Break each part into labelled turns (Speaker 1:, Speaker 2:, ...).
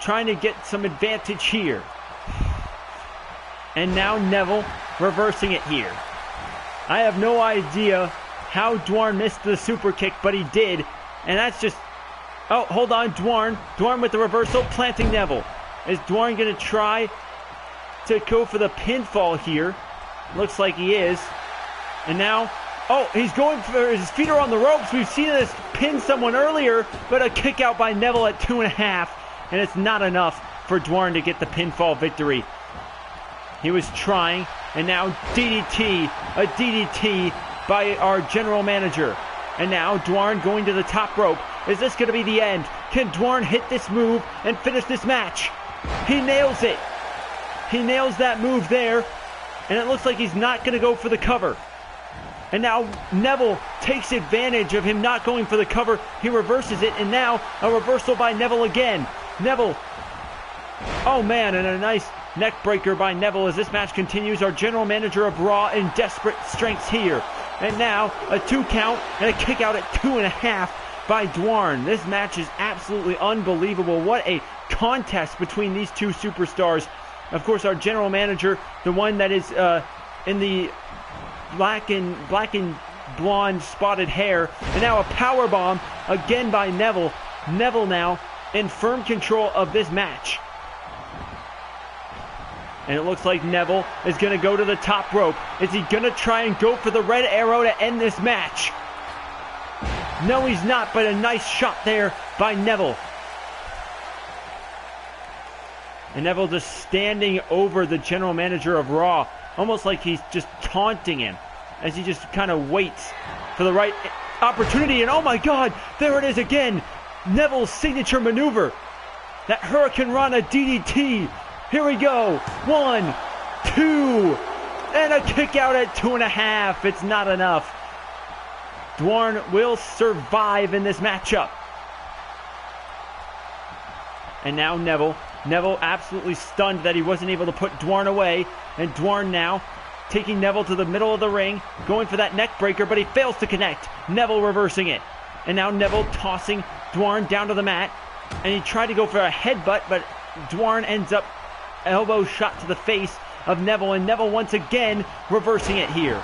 Speaker 1: trying to get some advantage here. And now Neville reversing it here. I have no idea how Dwarn missed the super kick, but he did. And that's just... Oh, hold on, Dwarn. Dwarn with the reversal, planting Neville. Is Dwarn going to try to go for the pinfall here? Looks like he is. And now... Oh, he's going for... His feet are on the ropes. We've seen this pin someone earlier, but a kick out by Neville at 2.5. And it's not enough for Dwarn to get the pinfall victory. He was trying, and now DDT, a DDT by our general manager. And now Dwarn going to the top rope. Is this going to be the end? Can Dwarn hit this move and finish this match? He nails it. He nails that move there, and it looks like he's not going to go for the cover. And now Neville takes advantage of him not going for the cover. He reverses it, and now a reversal by Neville again. Neville. Oh man, and a nice neck breaker by Neville as this match continues. Our general manager of Raw in desperate strengths here. And now a 2 count and a kick out at 2.5 by Dwarn. This match is absolutely unbelievable. What a contest between these two superstars. Of course, our general manager, the one that is in the black and blonde spotted hair. And now a power bomb again by Neville. Neville now in firm control of this match. And it looks like Neville is going to go to the top rope. Is he going to try and go for the red arrow to end this match? No, he's not, but a nice shot there by Neville. And Neville just standing over the general manager of Raw, almost like he's just taunting him as he just kind of waits for the right opportunity. And oh my God, there it is again. Neville's signature maneuver. That Hurricane Rana DDT. Here we go. 1, 2, and a kick out at 2.5. It's not enough. Dwarn will survive in this matchup. And now Neville. Neville absolutely stunned that he wasn't able to put Dwarn away. And Dwarn now taking Neville to the middle of the ring, going for that neck breaker, but he fails to connect. Neville reversing it. And now Neville tossing Dwarn down to the mat. And he tried to go for a headbutt, but Dwarn ends up elbow shot to the face of Neville, and Neville once again reversing it here.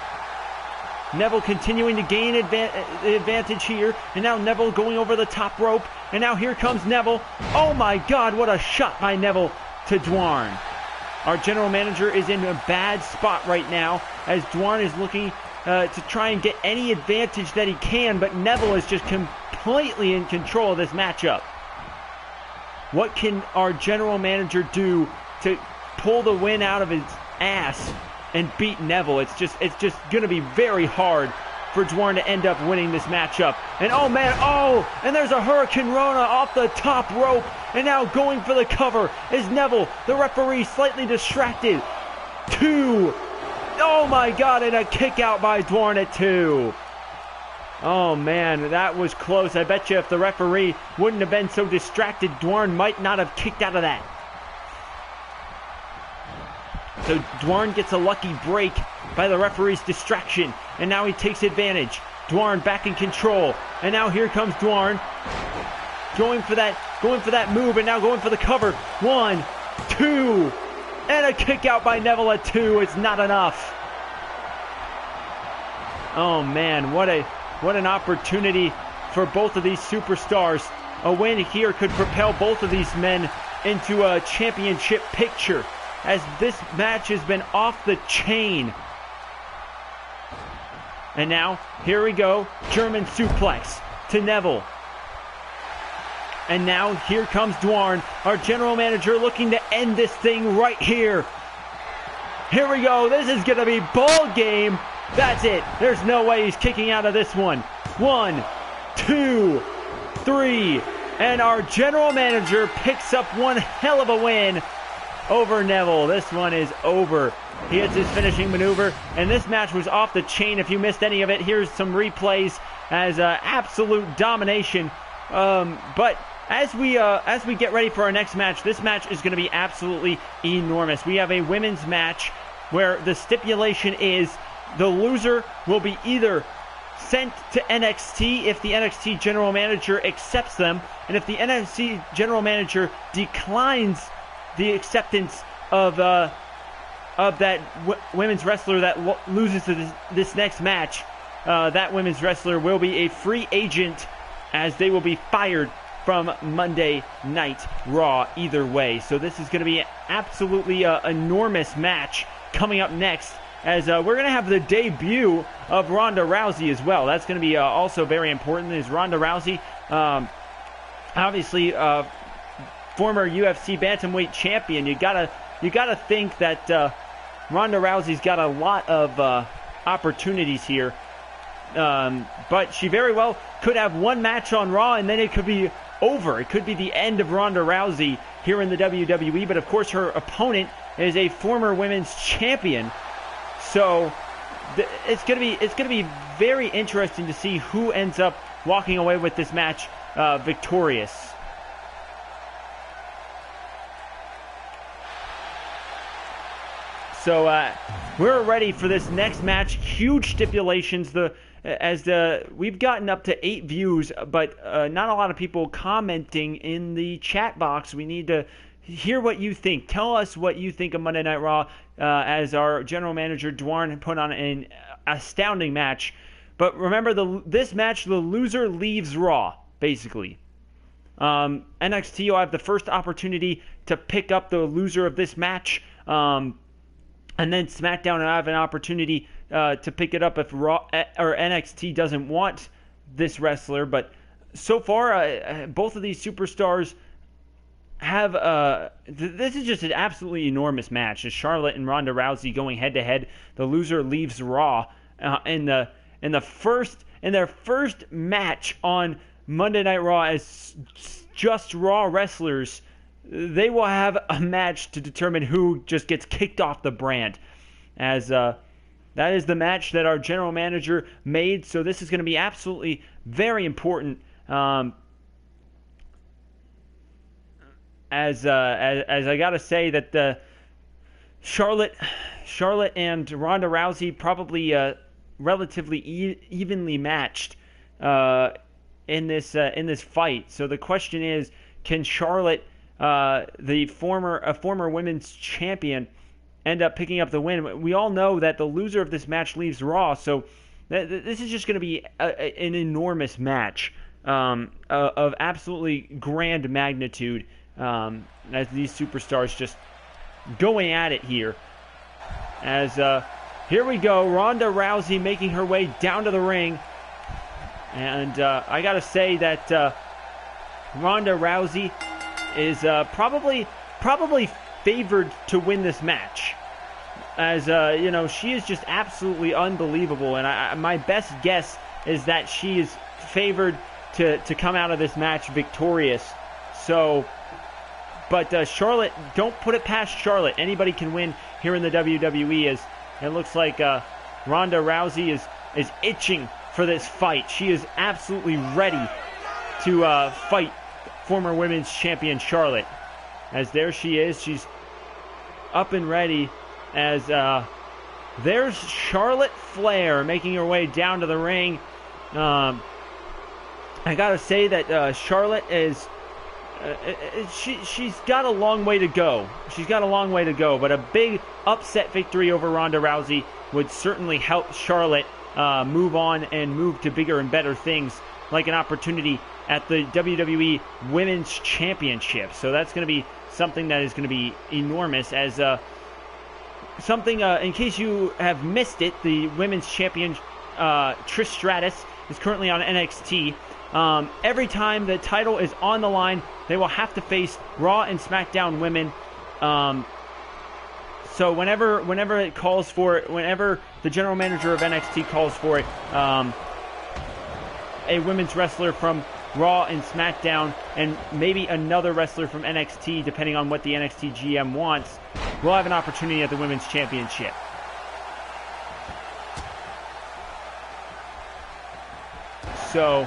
Speaker 1: Neville continuing to gain advantage here, and now Neville going over the top rope, and now here comes Neville. Oh my God, what a shot by Neville to Dwarn. Our general manager is in a bad spot right now, as Dwarn is looking to try and get any advantage that he can, but Neville is just completely in control of this matchup. What can our general manager do to pull the win out of his ass and beat Neville? It's just going to be very hard for Dwarn to end up winning this matchup. And oh man, oh, and there's a Hurricane Rana off the top rope, and now going for the cover is Neville. The referee slightly distracted. 2. Oh my God, and a kick out by Dwarn at 2. Oh man, that was close. I bet you if the referee wouldn't have been so distracted, Dwarn might not have kicked out of that. So Dwarn gets a lucky break by the referee's distraction, and now he takes advantage. Dwarn back in control, and now here comes Dwarn going for that move, and now going for the cover. 1, 2, and a kick out by Neville at 2. It's not enough. Oh man, what an opportunity for both of these superstars. A win here could propel both of these men into a championship picture, as this match has been off the chain. And now, here we go, German suplex to Neville. And now, here comes Dwarn, our general manager, looking to end this thing right here. Here we go, this is going to be ball game. That's it, there's no way he's kicking out of this one. 1, 2, 3, and our general manager picks up one hell of a win over Neville. This one is over. He hits his finishing maneuver, and this match was off the chain. If you missed any of it, here's some replays as absolute domination. But as we get ready for our next match, this match is going to be absolutely enormous. We have a women's match where the stipulation is the loser will be either sent to NXT if the NXT general manager accepts them, and if the NXT general manager declines the acceptance of that women's wrestler that loses to this next match, that women's wrestler will be a free agent, as they will be fired from Monday Night Raw either way. So this is going to be absolutely enormous match coming up next, as we're going to have the debut of Ronda Rousey as well. That's going to be also very important, is Ronda Rousey, obviously former UFC bantamweight champion. You gotta think that Ronda Rousey's got a lot of opportunities here, but she very well could have one match on Raw and then it could be over. It could be the end of Ronda Rousey here in the WWE, but of course her opponent is a former women's champion. So it's gonna be very interesting to see who ends up walking away with this match victorious. So we're ready for this next match. Huge stipulations. We've gotten up to 8 views, but not a lot of people commenting in the chat box. We need to hear what you think. Tell us what you think of Monday Night Raw, as our general manager Dwarn put on an astounding match. But remember, this match, the loser leaves Raw, basically. NXT will have the first opportunity to pick up the loser of this match, and then SmackDown will have an opportunity to pick it up if Raw or NXT doesn't want this wrestler. But so far, both of these superstars have this is just an absolutely enormous match. It's Charlotte and Ronda Rousey going head to head. The loser leaves Raw in their first match on Monday Night Raw as just Raw wrestlers. They will have a match to determine who just gets kicked off the brand, as that is the match that our general manager made. So this is going to be absolutely very important. As I gotta say that Charlotte and Ronda Rousey probably relatively evenly matched in this fight. So the question is, can Charlotte, a former women's champion, end up picking up the win? We all know that the loser of this match leaves Raw, so this is just going to be an enormous match of absolutely grand magnitude, as these superstars just going at it here. As here we go, Ronda Rousey making her way down to the ring, and I gotta say that Ronda Rousey is probably favored to win this match, as she is just absolutely unbelievable, and my best guess is that she is favored to come out of this match victorious. So, but Charlotte, don't put it past Charlotte. Anybody can win here in the WWE, as it looks like Ronda Rousey is itching for this fight. She is absolutely ready to fight former women's champion Charlotte. As there she is, she's up and ready, as there's Charlotte Flair making her way down to the ring. I gotta say that Charlotte is she's got a long way to go. But a big upset victory over Ronda Rousey would certainly help Charlotte move on and move to bigger and better things, like an opportunity at the WWE Women's Championship. So that's going to be something that is going to be enormous. As something, in case you have missed it, the Women's Champion Trish Stratus is currently on NXT. Every time the title is on the line, they will have to face Raw and SmackDown women. So whenever it calls for it, whenever the general manager of NXT calls for it, a women's wrestler from Raw and SmackDown, and maybe another wrestler from NXT, depending on what the NXT GM wants, will have an opportunity at the Women's Championship. So,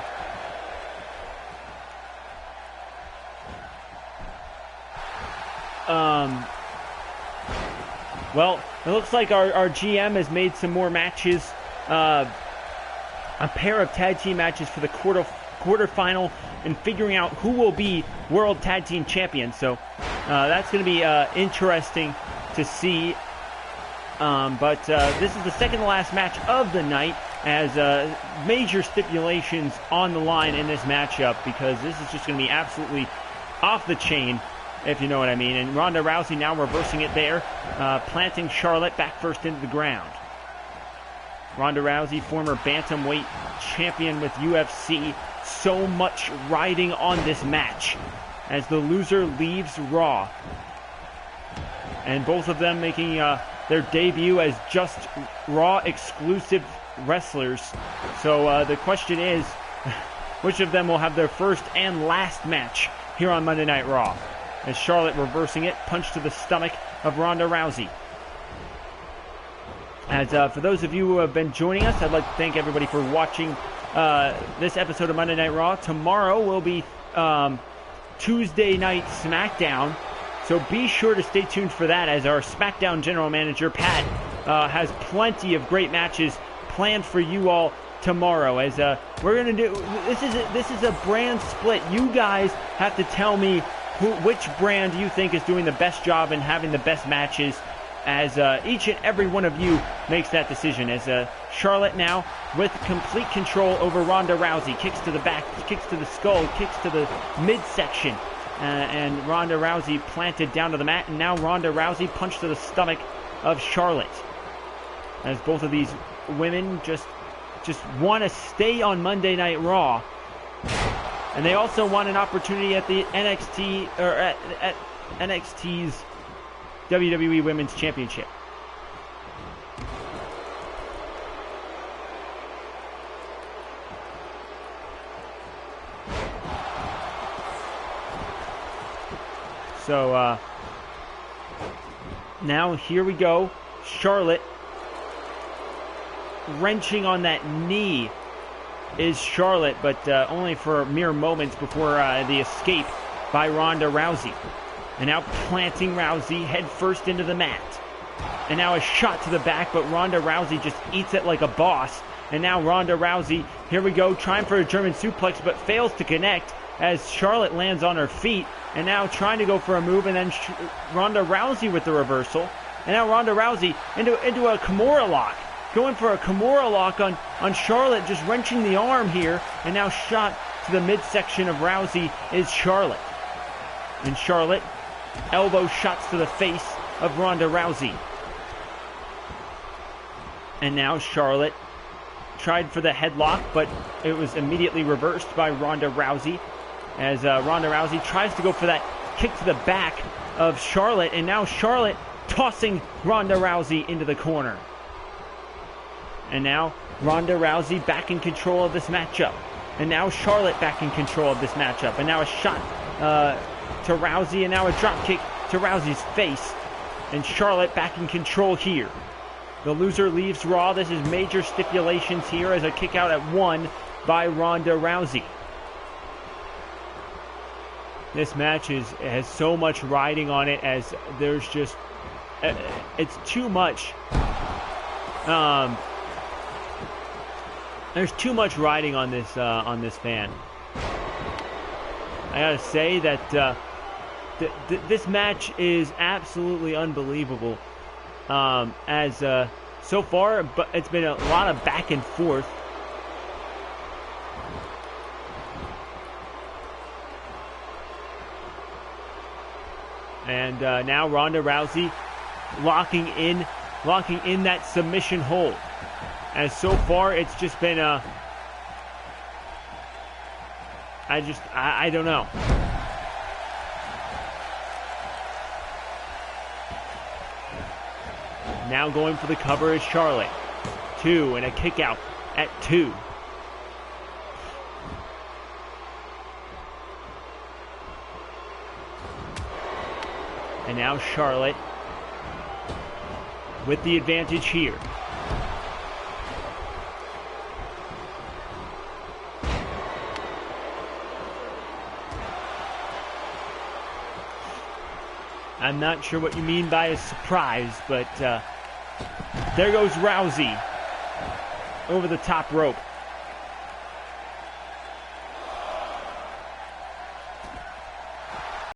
Speaker 1: well, it looks like our GM has made some more matches a pair of tag team matches for the quarterfinal and figuring out who will be World Tag Team Champions. So that's going to be interesting to see. But this is the second to last match of the night, as major stipulations on the line in this matchup, because this is just going to be absolutely off the chain, if you know what I mean. And Ronda Rousey now reversing it there, planting Charlotte back first into the ground. Ronda Rousey, former bantamweight champion with UFC. So much riding on this match as the loser leaves Raw. And both of them making their debut as just Raw exclusive wrestlers. So the question is, which of them will have their first and last match here on Monday Night Raw? As Charlotte reversing it, punch to the stomach of Ronda Rousey. As for those of you who have been joining us, I'd like to thank everybody for watching this episode of Monday Night Raw. Tomorrow will be Tuesday Night SmackDown, so be sure to stay tuned for that, as our SmackDown General Manager, Pat, has plenty of great matches planned for you all tomorrow. As we're going to do, this is a brand split. You guys have to tell me which brand you think is doing the best job and having the best matches, as each and every one of you makes that decision. As Charlotte now with complete control over Ronda Rousey. Kicks to the back, kicks to the skull, kicks to the midsection. And Ronda Rousey planted down to the mat. And now Ronda Rousey punched to the stomach of Charlotte. As both of these women just want to stay on Monday Night Raw. And they also want an opportunity at the NXT, or at NXT's WWE Women's Championship. So now here we go. Charlotte wrenching on that knee is Charlotte, but only for mere moments before the escape by Ronda Rousey. And now planting Rousey head first into the mat. And now a shot to the back, but Ronda Rousey just eats it like a boss. And now Ronda Rousey, here we go, trying for a German suplex, but fails to connect as Charlotte lands on her feet. And now trying to go for a move, and then Ronda Rousey with the reversal. And now Ronda Rousey into a Kimura lock. Going for a Kimura lock on Charlotte, just wrenching the arm here. And now shot to the midsection of Rousey is Charlotte. And Charlotte, elbow shots to the face of Ronda Rousey. And now Charlotte tried for the headlock, but it was immediately reversed by Ronda Rousey. As Ronda Rousey tries to go for that kick to the back of Charlotte. And now Charlotte tossing Ronda Rousey into the corner. And now Ronda Rousey back in control of this matchup. And now Charlotte back in control of this matchup. And now a shot to Rousey, and now a drop kick to Rousey's face. And Charlotte back in control here. The loser leaves Raw. This is major stipulations here, as a kick out at 1 by Ronda Rousey. This match has so much riding on it, as there's just it's too much. There's too much riding on this fan. I gotta say that this match is absolutely unbelievable. As so far, but it's been a lot of back and forth. And now Ronda Rousey locking in that submission hold. As so far, it's just been I don't know. Now going for the cover is Charlotte. 2, and a kick out at 2. And now Charlotte with the advantage here. I'm not sure what you mean by a surprise, but there goes Rousey over the top rope.